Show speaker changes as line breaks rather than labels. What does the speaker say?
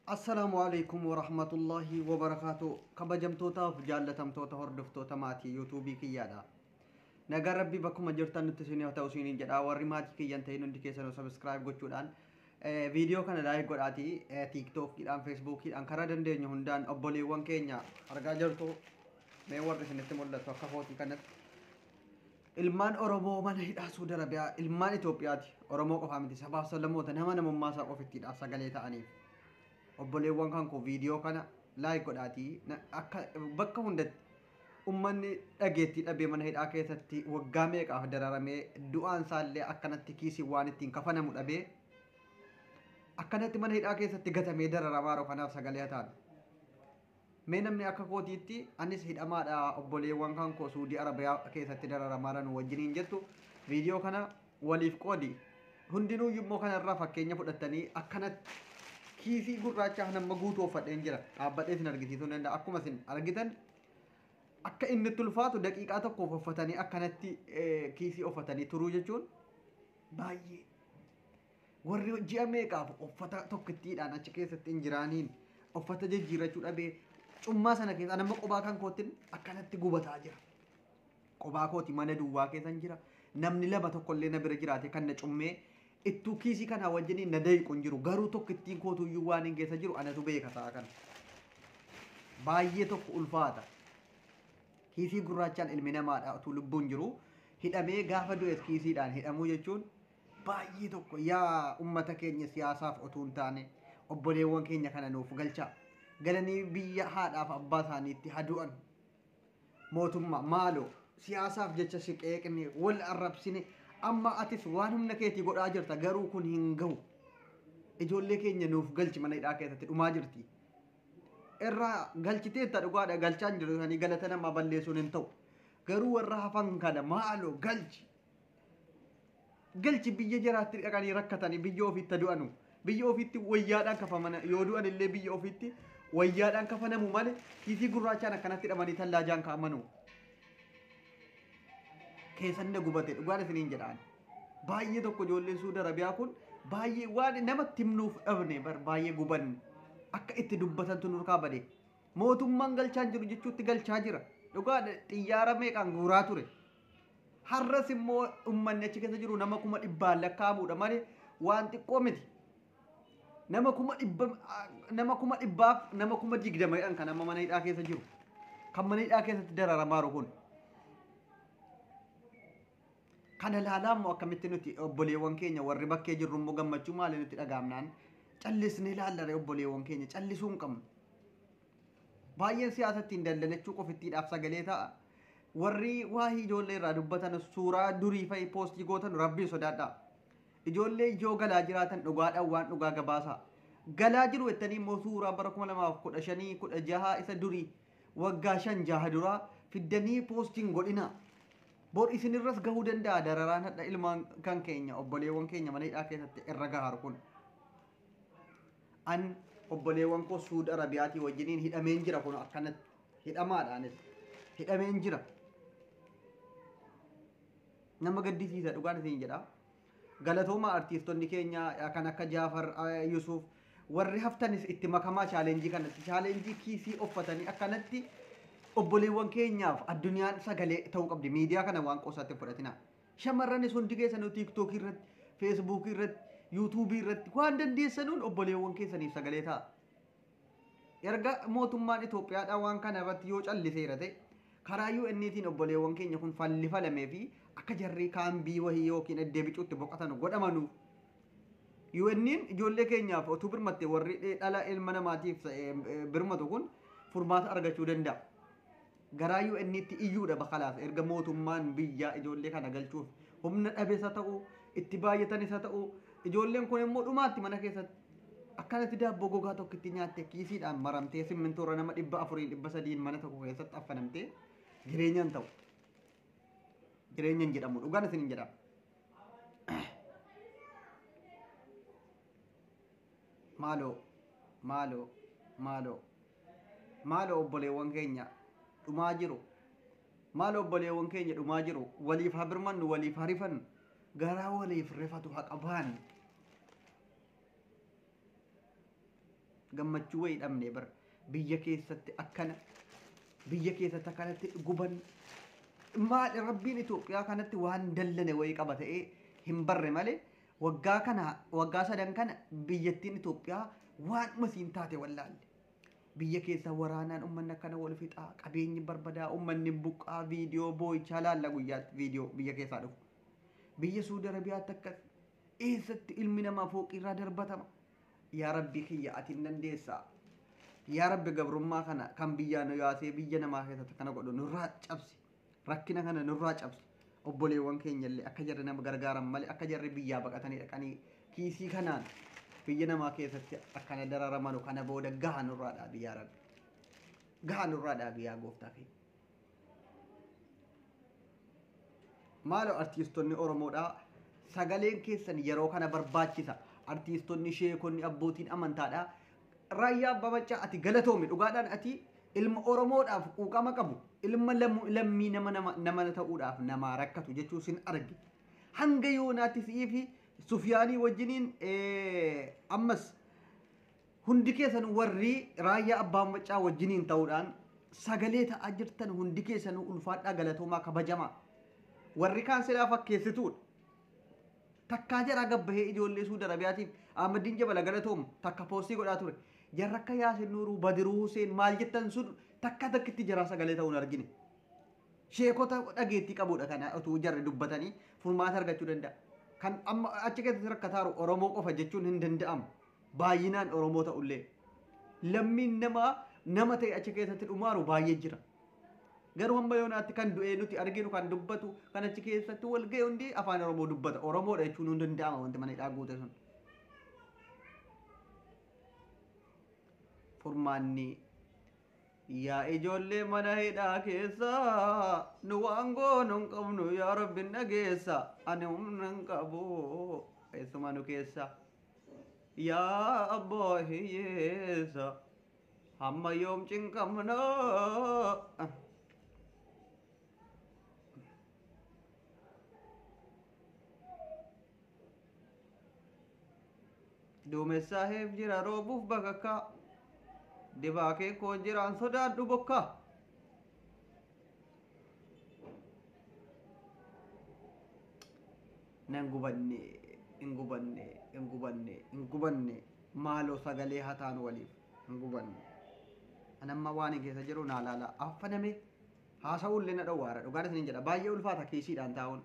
Assalamualaikum warahmatullahi wabarakatuh. Kabajamtootaaf jaallatamtoota hordoftoota maatii yuutuubii kiyyaadha. Nagaa rabbii bakkuma jirtan nutti isin ta'u isiniin jedha. Warri maatii kiyyan ta'in hundi keessanuu subscribe gochuudhaan viidiyoo kana like godhaatii tiktookiidhaan feesbuukiidhaan karaa dandeenya hundaan obboleewwan keenya argaa jirtu mee warri isinitti mul'atu akka footii kanatti. Ilmaan Oromoo mana hidhaa Suudi Arabiyaa ilmaan Itoophiyaati. Oromoo qofaa miti sabaaf sablammoota nama namummaa isaa qofittiidha sagalee ta'aniif. Obboleewwan kan koo viidiyoo kana like godhaatii akka bakka hundatti ummanni dhageettii dhabee mana hidhaa keessatti waggaa meeqaaf dararamee du'aan isaallee akkanatti kiisii waan ittiin kafanamu dhabee akkanatti mana hidhaa keessatti gatamee dararamaa jiru kanaaf sagalee ta'an. Mee namni akka kootiitti anis hidhamaadha obboleewwan kan koo Suudii Arabiyaa keessatti dararamaa jiran wajjiniin jettu viidiyoo kana waliif qoodi hundinuu immoo kanarraa fakkeenya fudhatanii akkanatti kiisii gurraachaa nama guutuu uffadheen jira dhaabbadhee isin argisiisuu danda'a akkuma isin argitan akka inni tulfaatu daqiiqaa tokkoof uffatanii akkanatti kiisii uffatanii turuu jechuun baay'ee warri ji'a meeqaaf uffata tokkittiidhaan achi keessatti hin jiraaniin uffata jijjiirrachuu dhabee cummaa sana keessa nama qophaa kan kootiin akkanatti gubataa jira. Qophaa kooti mana duwwaa keessan jira namni lama tokkollee na bira jiraate kan na cummee ittuu kiisii kana wajjiniin na dayiqu hin jiru garuu tokko ittiin kootuyyuu waan hin keessa jiru anatu beeka ta'a kana. Baay'ee tokko ulfaata. Kiisii gurraachaan ilmi namaadha utuu lubbuun jiru hidhamee gaafa du'es kiisiidhaan hidhamuu jechuun baay'ee tokko yaa ummata keenya siyaasaaf utuu hin taane obboleewwan keenya kana nuuf galchaa galanii biyya haadhaaf abbaa isaaniitti hadu'an mootummaa maaloo siyaasaaf jecha siqeeqne wal arrabsine amma atis waan humna keetii godhaa jirta garuu kun hin gahu ijoollee keenya nuuf galchi mana hidhaa keessatti dhumaa jirti irraa galchiteetta dhugaadha galchaan jiru sanii galata namaa balleessuun hin ta'u garuu warra hafan kana maaloo galchi biyya jiraatti dhaqanii rakkatanii biyya ofiitti du'anu biyya ofiitti wayyaadhaan kafaman yoo du'an illee biyya ofiitti wayyaadhaan kafanamu malee kiisii gurraachaan akkanatti hidhamanii tallaajaan kaa'amanu. Keessan na gubate dhugaan isiniin jedhaan baay'ee tokko ijoolleen Suudi Arabiyaa kun baay'ee waan namatti himnuuf dhabne baay'ee guban akka itti dubbatantu nurkaa bade mootummaan galchaan jiru jechuutti galchaa jira dhugaadha xiyyaara meeqaan guuraa ture har'as immoo ummanni achi keessa jiru nama 100,000 lakkaa'amuudha malee waan xiqqoo miti nama 100,000 nama 20,000 kan amma mana hidhaa keessa jiru kan mana hidhaa keessatti dararamaa jiru kun. Kana laalaamoo akkamitti nuti obboleewwan keenya warri bakkee jirru immoo gammachuu maali nuti dhagaamnaan callisnee ilaallare obboleewwan keenya callisuu hin qabnu. Baay'een siyaasattiin daldalachuu qofittiidhaaf sagalee ta'a. Warri waa'ee ijoollee irraa dubbatan suuraa durii fa'i poostii gootan rabbii sodaadhaa. Ijoollee ijoo galaa jiraatan dhugaadhaan waan dhugaa gabaasaa. Galaa jiru jettanii immoo suuraa bara 2015 16 isa durii waggaa 5-6 duraa fiddanii poostiin godhina. Bor isinirras gahuu danda'a dararaan hadha ilmaan kan keenya obboleewwan keenya mana hidhaa keessatti irra gaharu kun. An obboleewwan koo Suudi Arabiyaatii wajjiniin hidhameen jira kun akkanatti hidhamaadhaanis hidhameen jira. Nama gaddisiisa dhugaan isin jedha. Galatooma artiistonni keenya kan akka Jaafar Yusuf warri haftanis itti makamaa chaalenjii kanatti chaalenjii kiisii uffatanii akkanatti obboleewwan keenyaaf addunyaan sagalee ta'uu qabdi miidiyaa kana waan qoosaatti fudhatina shamarranis hundi keessanuu tiiktookii irratti feesbuukii irratti yuutuubii irratti waan dandeessanuun obboleewwan keessaniif sagalee ta'a erga mootummaan Itoophiyaadhaa waan kana irratti yoo calliseera ta'e karaa UN'tiin obboleewwan keenya kun fallifalamee fi akka jarrii kaambii wahii yookiin deddeebicuutti boqotan godhamanuuf UN'n ijoollee keenyaaf otuu birmatte warri dhala ilma namaatiif birmatu kun furmaata argachuu danda'a. Garaa UN'tti iyyuudha bakalaaf erga mootummaan biyya ijoollee kana galchuuf humna dhabeessa ta'u itti baay'atanis haa ta'u ijoolleen kun immoo dhumaatti mana keessatti akkanatti daabboo gogaa tokko itti nyaatte kiisiidhaan maramtee simmintoora nama 400 300 mana tokko keessatti affanamtee jireenyaan ta'u jireenyaan jedhamu dhugaan isin jedhama. Maaloo obboleewwan keenya dhumaa jiru maal obboleewwan keenya dhumaa jiru waliif haa birmannu waliif haa rifannu garaa waliif rifatu haa qabaan gammachuu wayii dhabne bar biyya keessatti akkana biyya keessatti akkanatti guban maal rabbiin Itoophiyaa kanatti waan dallane wayii qaba ta'ee hin barre malee waggaa sadan kana biyyattiin Itoophiyaa waan masiin taate wallaalle. Biyya keessa waraanaan uummanni akkana wal fixaa qabeenyi barbadaa uummanni buqqaa viidiyoo boo'ichaa laalla guyyaatti viidiyoo biyya keessaa dhufu. Biyya Suudi Arabiyaatti akkas eessatti ilmi namaa fooqirraa darbatama. Yaa Rabbi kiyya ati hin dandeessaa. Yaa Rabbi gabrummaa kana kan biyyaa nu yaasee biyya namaa keessatti kana godhu nurraa cabsi. Rakkina kana nurraa cabsi. Obboleewwan keenya illee akka jarri nama gargaaran malee akka jarri biyyaa baqatanii dhaqanii kiisii kanaan biyya namaa keessatti akkana dararaman kana booda gaha nurraa dhaabi yaa Rabbi. Gaha nurraa dhaabi yaa gooftaa keenya. Maaloo artiistonni Oromoodhaa sagaleen keessan yeroo kana barbaachisa. Artiistonni sheekonni abbootiin amantaadhaa raayyaa abbaa maccaa ati galatoomi dhugaadhaan ati ilma Oromoodhaaf quuqama qabu ilma lammii nama ta'uudhaaf namaa rakkatu jechuu sin arge. Hanga yoonaatti si'ii fi Sufyaanii wajjiniin ammas hundi keessan warri raayyaa abbaa maccaa wajjiniin ta'uudhaan sagalee ta'aa jirtan hundi keessan ulfaadhaa galatoomaa kabajamaa. Warri kaan silaa fakkeessituudha. Takkaa jara gabbahee ijoollee Suudi Arabiyaatiif Ahmadiin Jabala galatoomu takka poostii godhaa ture. Jarra akka Yaasin Nuuruu Badiruu Huseen maal jettan sun takka takkitti jara sagalee ta'uun argine. Sheekota dhageettii qabudha kana utuu jarri dubbatanii furmaata argachuu danda'a. Kan amma achi keessatti rakkataaru Oromoo qofa jechuun hin danda'amu. Baay'inaan Oromoo ta'ullee. Lammiin nama ta'e achi keessatti dhumaaru baay'ee jira. Garuu hamma yoonaatti kan du'ee nuti arginu kan dubbatu kan achi keessatti wal ga'e hundi afaan Oromoo dubbata. Oromoodha jechuun hin danda'ama wanti mana hidhaa guute sun. Furmaanni yaa ijoollee mana hidhaa keessa nu waan goonu hin qabnu yaa Rabbi dhageessa ani humna hin qabu eessuma nu keessa yaa abbaa hiyyeessa hamma yoom cinqamna. Duumessaa heef jira roobuuf bakakka dibaakee koo jiraan sodaadhu bokka. Nan gubanne maaloo sagalee hataan waliif hin gubanne. Anamma waan keessa jiru naa laala affaname haasa'uullee na dhowwaara dhugaadha isiniin jedha baay'ee ulfaata kiisiidhaan taa'uun.